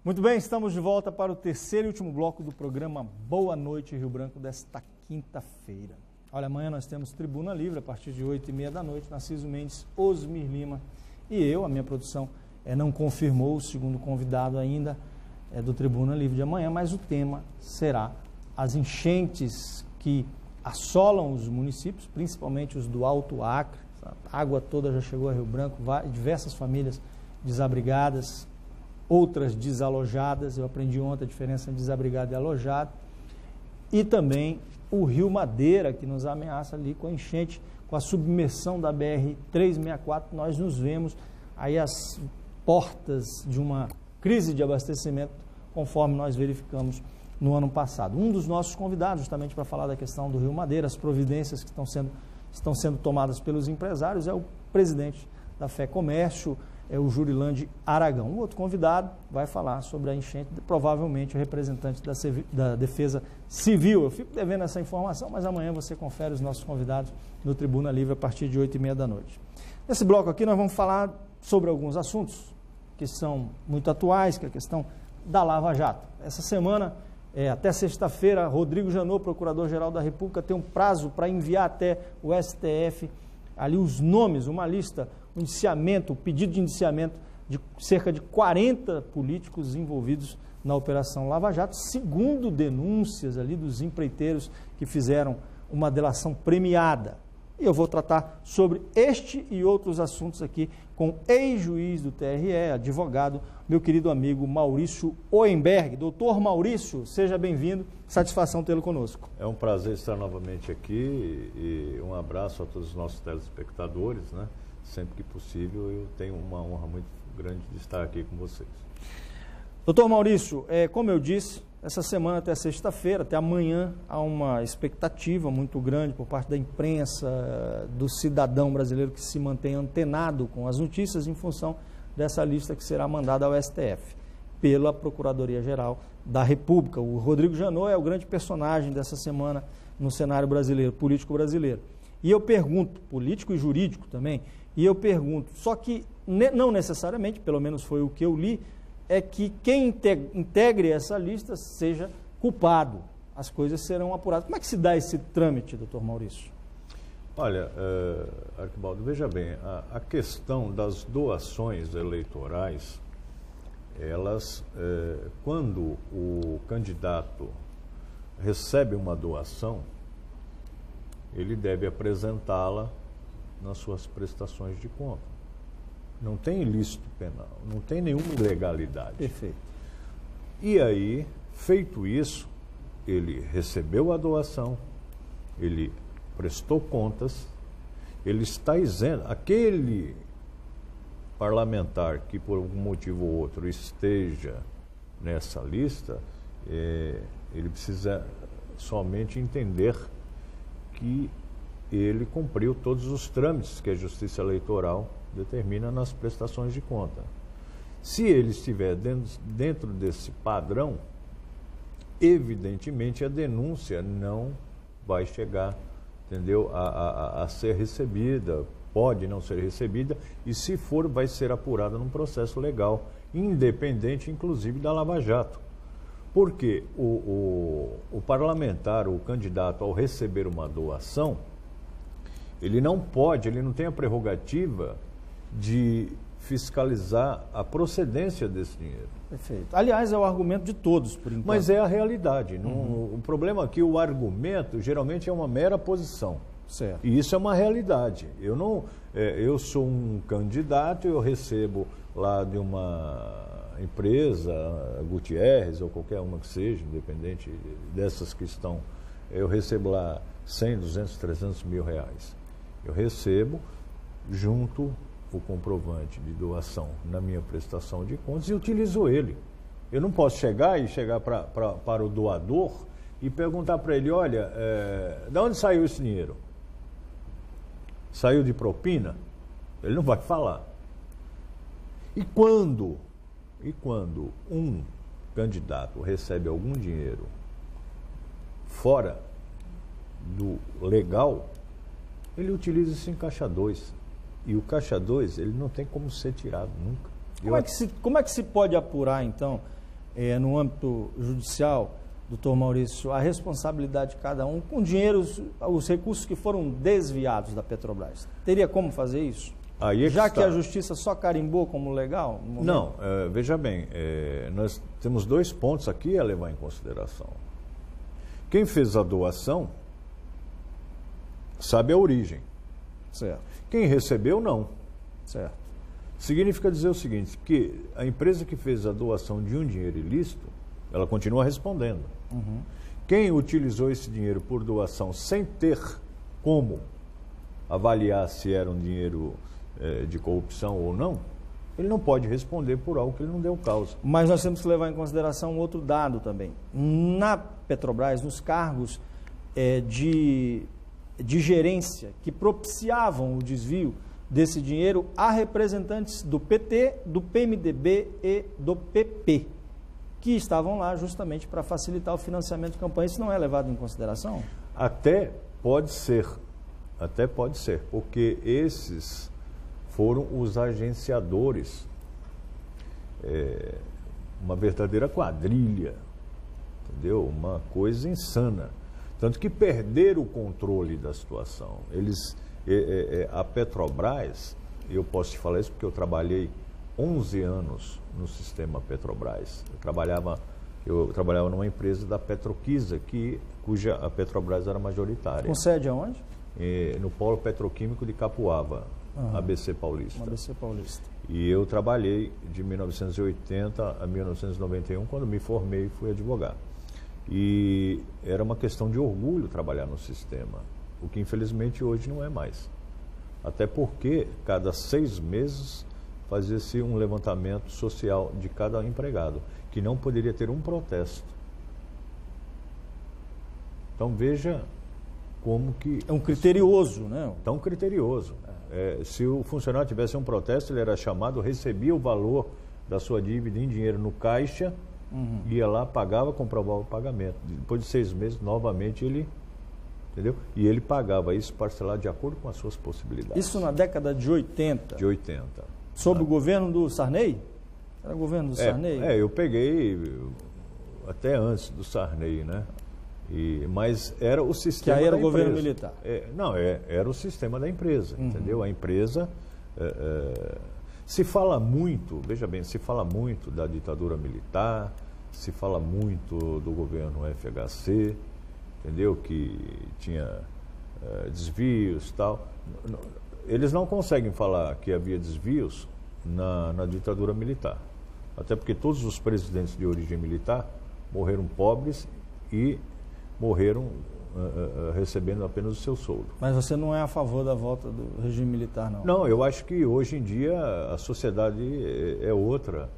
Muito bem, estamos de volta para o terceiro e último bloco do programa Boa Noite Rio Branco desta quinta-feira. Olha, amanhã nós temos Tribuna Livre a partir de 8h30 da noite, Narciso Mendes, Osmir Lima e eu, a minha produção não confirmou o segundo convidado ainda do Tribuna Livre de amanhã, mas o tema será as enchentes que assolam os municípios, principalmente os do Alto Acre. A água toda já chegou a Rio Branco, diversas famílias desabrigadas, outras desalojadas. Eu aprendi ontem a diferença entre desabrigado e alojado. E também o Rio Madeira, que nos ameaça ali com a enchente, com a submersão da BR-364. Nós nos vemos aí às portas de uma crise de abastecimento, conforme nós verificamos no ano passado. Um dos nossos convidados, justamente para falar da questão do Rio Madeira, as providências que estão sendo tomadas pelos empresários, é o presidente da Fé Comércio, é o Jurilande Aragão. O outro convidado vai falar sobre a enchente, provavelmente o representante da Defesa Civil. Eu fico devendo essa informação, mas amanhã você confere os nossos convidados no Tribuna Livre a partir de 8h30 da noite. Nesse bloco aqui nós vamos falar sobre alguns assuntos que são muito atuais, que é a questão da Lava Jato. Essa semana, até sexta-feira, Rodrigo Janot, Procurador-Geral da República, tem um prazo para enviar até o STF ali os nomes, uma lista, um indiciamento, o pedido de indiciamento de cerca de 40 políticos envolvidos na Operação Lava Jato, segundo denúncias ali dos empreiteiros que fizeram uma delação premiada. E eu vou tratar sobre este e outros assuntos aqui com o ex-juiz do TRE, advogado, meu querido amigo Maurício Oemberg. Doutor Maurício, seja bem-vindo, satisfação tê-lo conosco. É um prazer estar novamente aqui e um abraço a todos os nossos telespectadores, né? Sempre que possível, eu tenho uma honra muito grande de estar aqui com vocês. Doutor Maurício, como eu disse, essa semana até sexta-feira, até amanhã, há uma expectativa muito grande por parte da imprensa, do cidadão brasileiro que se mantém antenado com as notícias em função dessa lista que será mandada ao STF pela Procuradoria-Geral da República. O Rodrigo Janot é o grande personagem dessa semana no cenário brasileiro, político brasileiro. E eu pergunto, político e jurídico também, e eu pergunto, só que não necessariamente, pelo menos foi o que eu li, é que quem integre essa lista seja culpado. As coisas serão apuradas. Como é que se dá esse trâmite, doutor Maurício? Olha, Arquibaldo, veja bem, a questão das doações eleitorais, elas, quando o candidato recebe uma doação, ele deve apresentá-la nas suas prestações de conta. Não tem ilícito penal, não tem nenhuma ilegalidade. Perfeito. E aí, feito isso, ele recebeu a doação, ele prestou contas, ele está isento. Aquele parlamentar que por algum motivo ou outro esteja nessa lista, ele precisa somente entender que ele cumpriu todos os trâmites que a Justiça Eleitoral determina nas prestações de conta. Se ele estiver dentro desse padrão, evidentemente a denúncia não vai chegar, entendeu, a ser recebida, pode não ser recebida, e se for, vai ser apurada num processo legal, independente inclusive da Lava Jato. Porque o parlamentar, o candidato, ao receber uma doação, ele não tem a prerrogativa de fiscalizar a procedência desse dinheiro. Perfeito. Aliás, é o argumento de todos, por enquanto. Mas é a realidade. O problema aqui, o argumento, geralmente é uma mera posição. Certo. E isso é uma realidade. Eu sou um candidato, eu recebo lá de uma empresa, Gutierrez ou qualquer uma que seja, independente dessas que estão, eu recebo lá 100, 200, 300 mil reais. Eu recebo junto o comprovante de doação na minha prestação de contas e utilizo ele. Eu não posso chegar para o doador e perguntar para ele, olha, de onde saiu esse dinheiro? Saiu de propina? Ele não vai falar. E quando um candidato recebe algum dinheiro fora do legal, ele utiliza isso em caixa 2. E o caixa 2, ele não tem como ser tirado nunca. Como é que se pode apurar, então, no âmbito judicial, doutor Maurício, a responsabilidade de cada um com dinheiro, os recursos que foram desviados da Petrobras? Teria como fazer isso? Já que a justiça só carimbou como legal? Não, veja bem, nós temos 2 pontos aqui a levar em consideração. Quem fez a doação sabe a origem. Certo. Quem recebeu, não. Certo. Significa dizer o seguinte, que a empresa que fez a doação de um dinheiro ilícito, ela continua respondendo. Uhum. Quem utilizou esse dinheiro por doação sem ter como avaliar se era um dinheiro de corrupção ou não, ele não pode responder por algo que ele não deu causa. Mas nós temos que levar em consideração um outro dado também. Na Petrobras, nos cargos de gerência que propiciavam o desvio desse dinheiro, há representantes do PT, do PMDB e do PP, que estavam lá justamente para facilitar o financiamento de campanha. Isso não é levado em consideração? Até pode ser, porque esses foram os agenciadores, uma verdadeira quadrilha, entendeu? Uma coisa insana. Tanto que perderam o controle da situação. A Petrobras, eu posso te falar isso porque eu trabalhei 11 anos no sistema Petrobras. Eu trabalhava numa empresa da Petroquisa, cuja a Petrobras era majoritária. Com sede aonde? No Polo Petroquímico de Capuava, ABC Paulista. ABC Paulista. E eu trabalhei de 1980 a 1991, quando me formei e fui advogado. E era uma questão de orgulho trabalhar no sistema, o que infelizmente hoje não é mais. Até porque cada 6 meses fazia-se um levantamento social de cada empregado, que não poderia ter um protesto. Então veja como que... É um criterioso, né? Tão criterioso. Se o funcionário tivesse um protesto, ele era chamado, recebia o valor da sua dívida em dinheiro no caixa, ia lá, pagava, comprovava o pagamento. Depois de 6 meses, novamente ele... Entendeu? E ele pagava isso parcelado de acordo com as suas possibilidades. Isso na década de 80? De 80. Sob o governo do Sarney? Era o governo do Sarney? Eu peguei até antes do Sarney, né? Mas era o sistema que aí era da o governo empresa. militar. Era o sistema da empresa, entendeu? A empresa... se fala muito, veja bem, se fala muito da ditadura militar, se fala muito do governo FHC, entendeu? Que tinha desvios e tal. Eles não conseguem falar que havia desvios na ditadura militar. Até porque todos os presidentes de origem militar morreram pobres e morreram recebendo apenas o seu soldo. Mas você não é a favor da volta do regime militar, não? Não, eu acho que hoje em dia a sociedade é outra.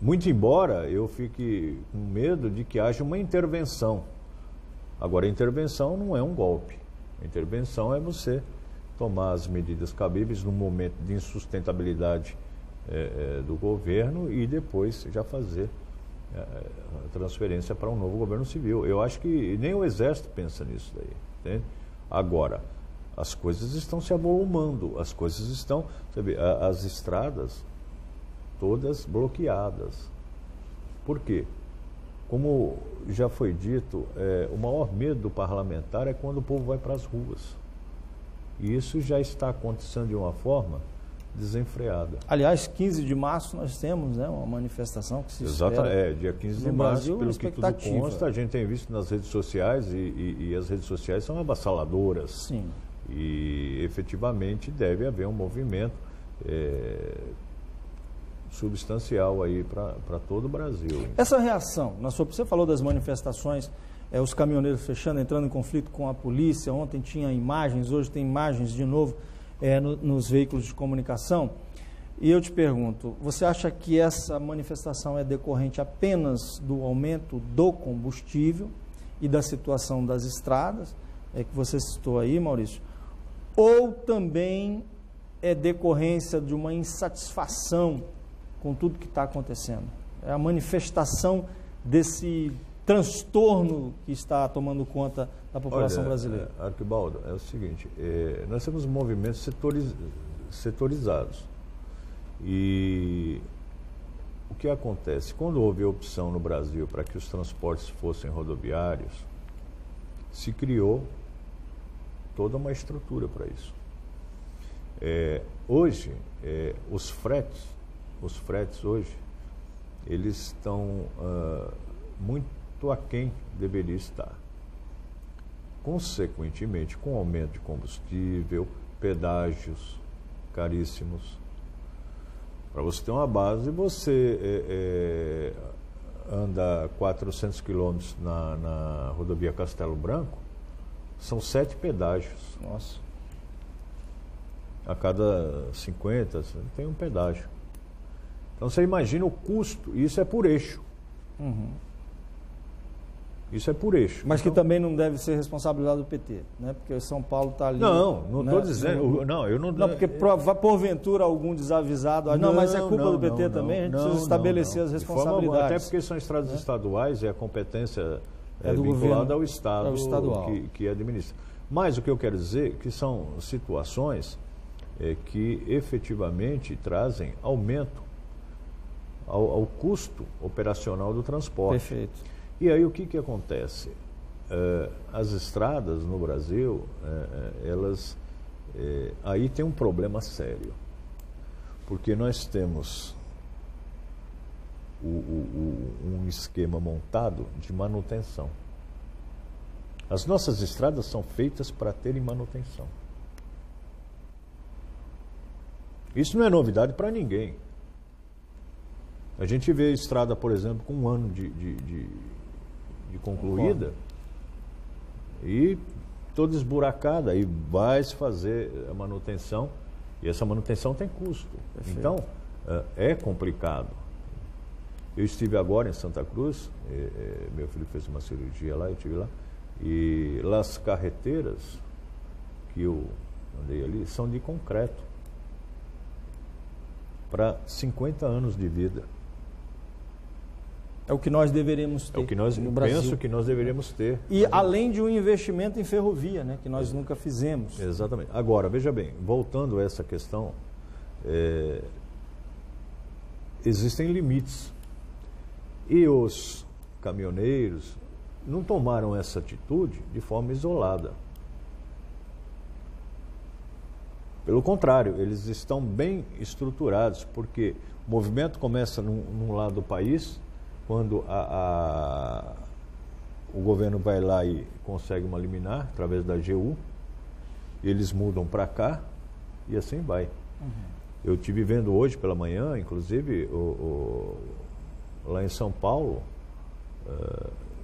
Muito embora eu fique com medo de que haja uma intervenção. Agora, a intervenção não é um golpe. A intervenção é você tomar as medidas cabíveis no momento de insustentabilidade do governo e depois já fazer a transferência para um novo governo civil. Eu acho que nem o Exército pensa nisso daí, entende? Agora, as coisas estão se avolumando, as coisas estão... Sabe, as estradas todas bloqueadas. Por quê? Como já foi dito, o maior medo do parlamentar é quando o povo vai para as ruas. E isso já está acontecendo de uma forma desenfreada. Aliás, 15 de março nós temos, né, uma manifestação que se espera. Dia 15 de março, Brasil, pelo que tudo consta, a gente tem visto nas redes sociais e as redes sociais são avassaladoras. Sim. E efetivamente deve haver um movimento substancial aí para todo o Brasil. Essa reação, você falou das manifestações, os caminhoneiros fechando, entrando em conflito com a polícia, ontem tinha imagens, hoje tem imagens de novo nos veículos de comunicação, e eu te pergunto, você acha que essa manifestação é decorrente apenas do aumento do combustível e da situação das estradas, que você citou aí, Maurício, ou também é decorrência de uma insatisfação com tudo que está acontecendo? É a manifestação desse transtorno que está tomando conta da população brasileira. Arquibaldo, é o seguinte, nós temos movimentos setorizados e o que acontece? Quando houve opção no Brasil para que os transportes fossem rodoviários, se criou toda uma estrutura para isso. Hoje, os fretes hoje, eles estão muito aquém deveria estar. Consequentemente, com o aumento de combustível, pedágios caríssimos. Para você ter uma base, você anda 400 quilômetros na rodovia Castelo Branco, são 7 pedágios. Nossa. A cada 50 tem um pedágio. Então você imagina o custo, isso é por eixo. Uhum. Isso é por eixo. Mas então, que também não deve ser responsabilidade do PT, né? Porque São Paulo está ali... Não estou né? dizendo... Não, eu não... Não, porque porventura algum desavisado... Não, mas é culpa do PT também, a gente precisa estabelecer as responsabilidades. Até porque são estradas estaduais e a competência do vinculada ao Estado ao estadual. Que administra. Mas o que eu quero dizer é que são situações que efetivamente trazem aumento ao custo operacional do transporte. Perfeito. E aí o que acontece? As estradas no Brasil, elas... aí tem um problema sério. Porque nós temos um esquema montado de manutenção. As nossas estradas são feitas para terem manutenção. Isso não é novidade para ninguém. A gente vê a estrada, por exemplo, com um ano de concluída e toda esburacada, aí vai se fazer a manutenção e essa manutenção tem custo. Perfeito. Então, é complicado. Eu estive agora em Santa Cruz, meu filho fez uma cirurgia lá, eu estive lá, e lá as carreteiras que eu andei ali são de concreto para 50 anos de vida. É o que nós deveríamos ter. É o que nós penso que nós deveríamos ter. E além de um investimento em ferrovia, né, que nós nunca fizemos. Exatamente. Agora, veja bem, voltando a essa questão, existem limites. E os caminhoneiros não tomaram essa atitude de forma isolada. Pelo contrário, eles estão bem estruturados, porque o movimento começa num lado do país, quando o governo vai lá e consegue uma liminar através da AGU, eles mudam para cá e assim vai. Uhum. Eu estive vendo hoje pela manhã, inclusive, lá em São Paulo,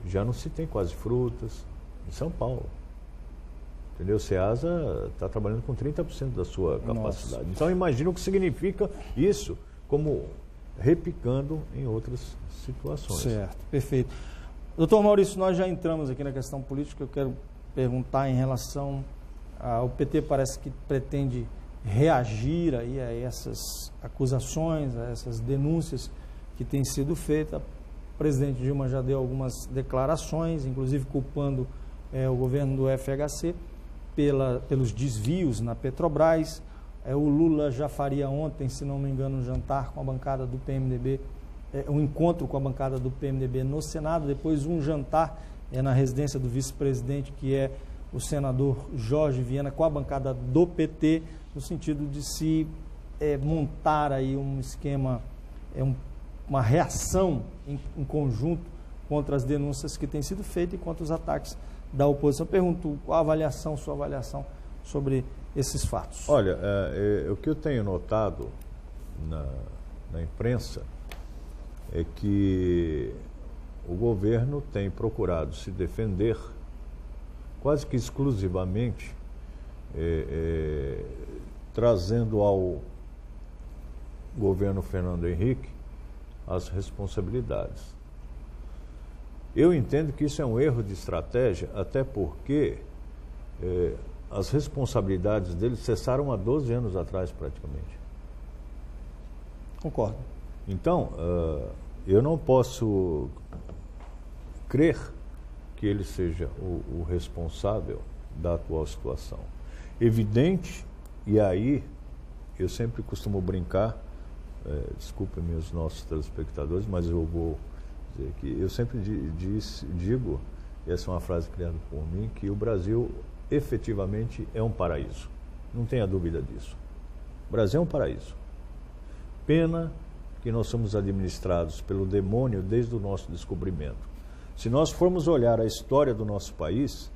já não se tem quase frutas, em São Paulo. Entendeu? O Ceasa está trabalhando com 30% da sua capacidade. Nossa. Então imagina o que significa isso como repicando em outras situações. Certo, perfeito. Doutor Maurício, nós já entramos aqui na questão política. Eu quero perguntar em relação ao PT, parece que pretende reagir aí a essas acusações, a essas denúncias que têm sido feitas. O presidente Dilma já deu algumas declarações, inclusive culpando o governo do FHC pelos desvios na Petrobras. O Lula já faria ontem, se não me engano, um jantar com a bancada do PMDB, um encontro com a bancada do PMDB no Senado, depois um jantar na residência do vice-presidente, que é o senador Jorge Viana, com a bancada do PT, no sentido de se montar aí um esquema, uma reação em conjunto contra as denúncias que têm sido feitas e contra os ataques da oposição. Eu pergunto qual a sua avaliação sobre esses fatos. Olha, o que eu tenho notado na imprensa é que o governo tem procurado se defender quase que exclusivamente trazendo ao governo Fernando Henrique as responsabilidades. Eu entendo que isso é um erro de estratégia, até porque as responsabilidades dele cessaram há 12 anos atrás, praticamente. Concordo. Então, eu não posso crer que ele seja o responsável da atual situação. Evidente, e aí eu sempre costumo brincar desculpem os nossos telespectadores, mas eu vou dizer que eu sempre digo, e essa é uma frase criada por mim, que o Brasil efetivamente é um paraíso. Não tenha dúvida disso. O Brasil é um paraíso. Pena que nós somos administrados pelo demônio desde o nosso descobrimento. Se nós formos olhar a história do nosso país,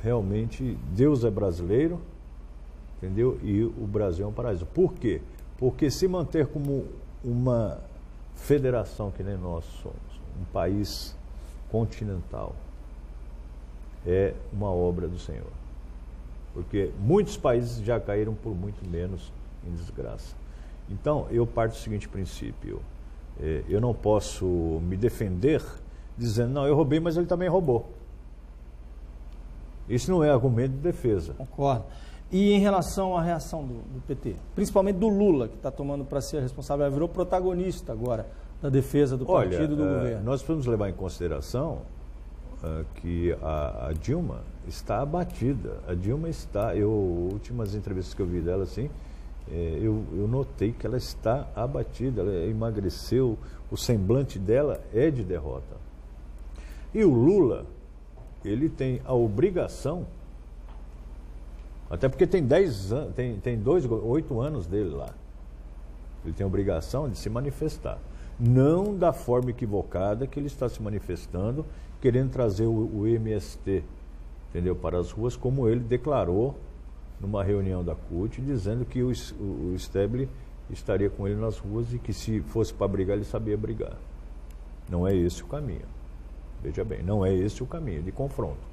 realmente Deus é brasileiro, entendeu? E o Brasil é um paraíso. Por quê? Porque se manter como uma federação que nem nós somos, um país continental, é uma obra do Senhor. Porque muitos países já caíram por muito menos em desgraça. Então, eu parto do seguinte princípio: eu não posso me defender dizendo, não, eu roubei, mas ele também roubou. Isso não é argumento de defesa. Concordo. E em relação à reação do PT, principalmente do Lula, que está tomando para si a responsabilidade, virou protagonista agora da defesa do partido e do governo. Nós podemos levar em consideração que a Dilma está abatida. A Dilma está, últimas entrevistas que eu vi dela, assim, eu notei que ela está abatida, ela emagreceu, o semblante dela é de derrota. E o Lula, ele tem a obrigação, até porque tem 10 anos, tem 8 anos dele lá, ele tem a obrigação de se manifestar. Não da forma equivocada que ele está se manifestando, querendo trazer o MST, entendeu, para as ruas, como ele declarou numa reunião da CUT, dizendo que o Stébile estaria com ele nas ruas e que se fosse para brigar, ele sabia brigar. Não é esse o caminho. Veja bem, não é esse o caminho de confronto.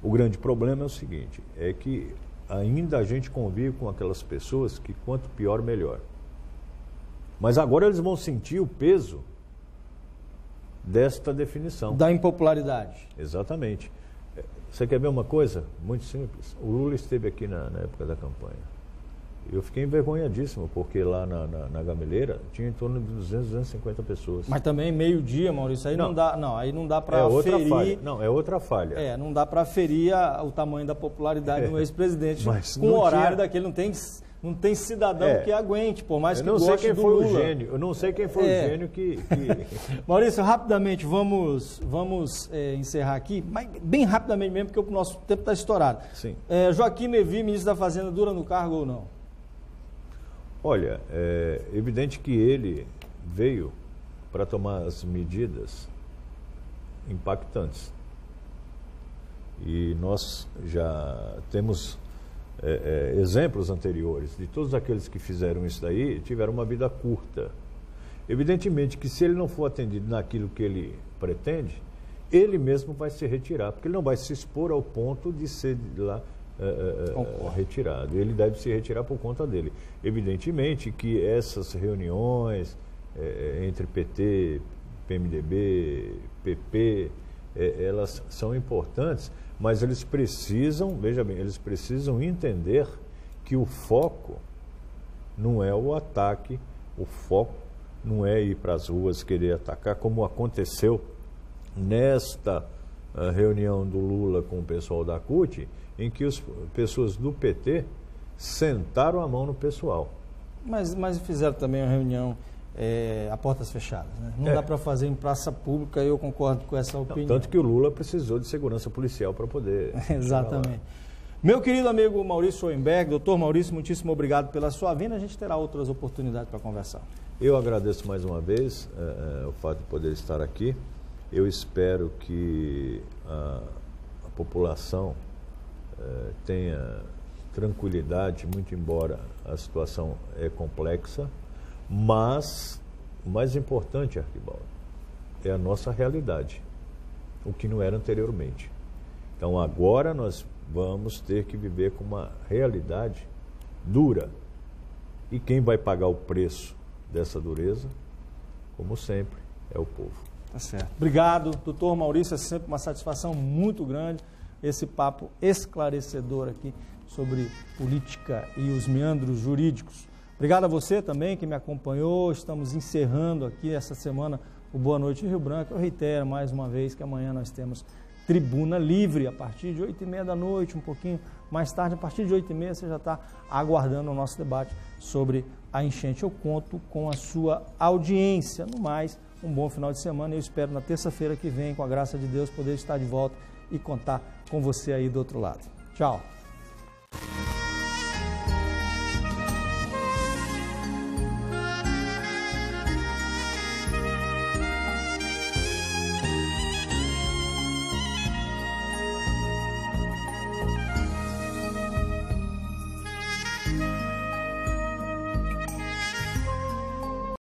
O grande problema é o seguinte, é que ainda a gente convive com aquelas pessoas que quanto pior, melhor. Mas agora eles vão sentir o peso desta definição. Da impopularidade. Exatamente. Você quer ver uma coisa muito simples? O Lula esteve aqui na época da campanha. Eu fiquei envergonhadíssimo, porque lá na Gameleira tinha em torno de 200, 250 pessoas. Mas também meio-dia, Maurício, aí não dá para ferir... Falha. Não, é outra falha. Não dá para ferir o tamanho da popularidade do ex-presidente com o horário daquele, não tem cidadão que aguente, por mais que goste do Lula. Eu não sei quem foi o gênio que... Maurício, rapidamente, vamos encerrar aqui, mas bem rapidamente mesmo, porque o nosso tempo está estourado. Sim. Joaquim Levy, ministro da Fazenda, dura no cargo ou não? Olha, é evidente que ele veio para tomar as medidas impactantes. E nós já temos exemplos anteriores de todos aqueles que fizeram isso daí, tiveram uma vida curta. Evidentemente que se ele não for atendido naquilo que ele pretende, ele mesmo vai se retirar, porque ele não vai se expor ao ponto de ser lá retirado. Ele deve se retirar por conta dele. Evidentemente que essas reuniões entre PT, PMDB, PP, elas são importantes, mas eles precisam, veja bem, eles precisam entender que o foco não é o ataque, o foco não é ir para as ruas querer atacar, como aconteceu nesta reunião do Lula com o pessoal da CUT, em que as pessoas do PT sentaram a mão no pessoal. Mas fizeram também uma reunião a portas fechadas, né? Não dá para fazer em praça pública, eu concordo com essa opinião. Tanto que o Lula precisou de segurança policial para poder... Exatamente. Meu querido amigo Maurício Schoenberg, doutor Maurício, muitíssimo obrigado pela sua vinda, a gente terá outras oportunidades para conversar. Eu agradeço mais uma vez o fato de poder estar aqui. Eu espero que a população tenha tranquilidade, muito embora a situação é complexa, mas o mais importante, Arquibaldo, é a nossa realidade, o que não era anteriormente. Então agora nós vamos ter que viver com uma realidade dura. E quem vai pagar o preço dessa dureza, como sempre, é o povo. Tá certo. Obrigado, doutor Maurício, é sempre uma satisfação muito grande esse papo esclarecedor aqui sobre política e os meandros jurídicos. Obrigado a você também que me acompanhou. Estamos encerrando aqui essa semana o Boa Noite Rio Branco. Eu reitero mais uma vez que amanhã nós temos Tribuna Livre, a partir de 8h30 da noite, um pouquinho mais tarde, a partir de 8h30 você já está aguardando o nosso debate sobre a enchente. Eu conto com a sua audiência. No mais, um bom final de semana. Eu espero na terça-feira que vem, com a graça de Deus, poder estar de volta e contar com você aí do outro lado. Tchau!